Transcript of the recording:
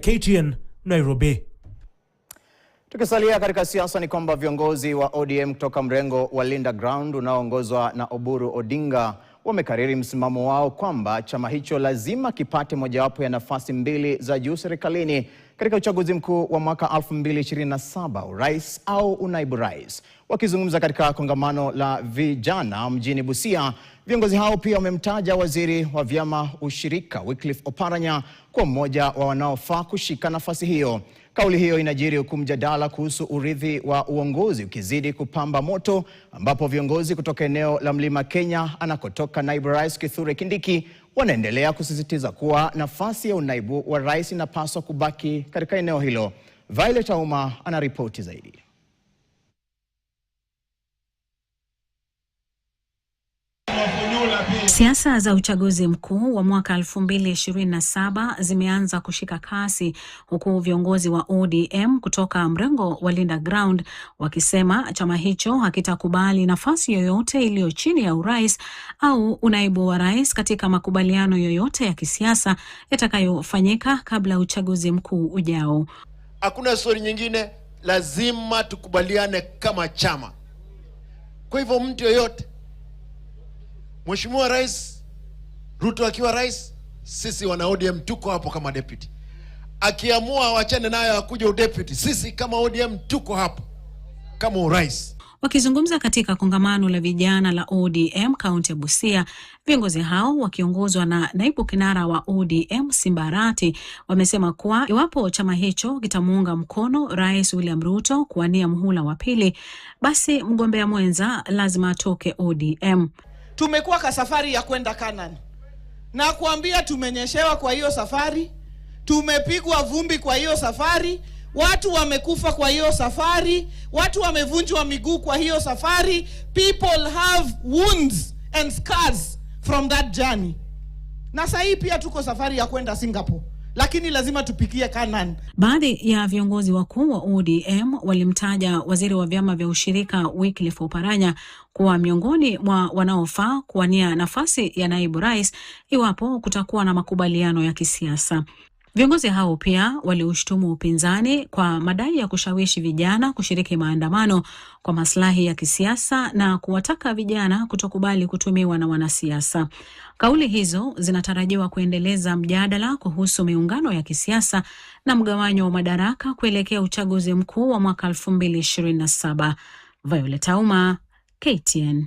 KTN Nairobi. Tukisalia katika siasa ni kwamba viongozi wa ODM kutoka mrengo wa Linda Ground unaoongozwa na Oburu Odinga wamekariri msimamo wao kwamba chama hicho lazima kipate mojawapo ya nafasi mbili za juu serikalini katika uchaguzi mkuu wa mwaka 2027, urais au unaibu rais. Wakizungumza katika kongamano la vijana mjini Busia, viongozi hao pia wamemtaja waziri wa vyama ushirika Wycliffe Oparanya kwa mmoja wa wanaofaa kushika nafasi hiyo. Kauli hiyo inajiri huku mjadala kuhusu urithi wa uongozi ukizidi kupamba moto, ambapo viongozi kutoka eneo la Mlima Kenya anakotoka naibu rais Kithure Kindiki wanaendelea kusisitiza kuwa nafasi ya unaibu wa rais inapaswa kubaki katika eneo hilo. Violet Auma anaripoti zaidi. Siasa za uchaguzi mkuu wa mwaka 2027 zimeanza kushika kasi, huku viongozi wa ODM kutoka mrengo wa Linda Ground wakisema chama hicho hakitakubali nafasi yoyote iliyo chini ya urais au unaibu wa rais katika makubaliano yoyote ya kisiasa yatakayofanyika kabla uchaguzi mkuu ujao. Hakuna story nyingine, lazima tukubaliane kama chama. Kwa hivyo mtu yoyote, Mheshimiwa Rais Ruto akiwa rais, sisi wana ODM tuko hapo kama deputy. Akiamua wachane nayo akuja udeputy, sisi kama ODM tuko hapo kama urais. Wakizungumza katika kongamano la vijana la ODM kaunti ya Busia, viongozi hao wakiongozwa na naibu kinara wa ODM Simbarati wamesema kuwa iwapo chama hicho kitamuunga mkono Rais William Ruto kuwania muhula wa pili, basi mgombea mwenza lazima atoke ODM. Tumekuwa kwa safari ya kwenda Canaan, na kuambia tumenyeshewa kwa hiyo safari, tumepigwa vumbi kwa hiyo safari, watu wamekufa kwa hiyo safari, watu wamevunjwa miguu kwa hiyo safari. People have wounds and scars from that journey. Na sasa hii pia tuko safari ya kwenda Singapore, lakini lazima tupikie Canaan. Baadhi ya viongozi wakuu wa ODM walimtaja waziri wa vyama vya ushirika Wycliffe Oparanya kuwa miongoni mwa wanaofaa kuwania nafasi ya naibu rais iwapo kutakuwa na makubaliano ya kisiasa. Viongozi hao pia waliushtumu upinzani kwa madai ya kushawishi vijana kushiriki maandamano kwa maslahi ya kisiasa na kuwataka vijana kutokubali kutumiwa na wanasiasa. Kauli hizo zinatarajiwa kuendeleza mjadala kuhusu miungano ya kisiasa na mgawanyo wa madaraka kuelekea uchaguzi mkuu wa mwaka 2027. Violet Auma, KTN.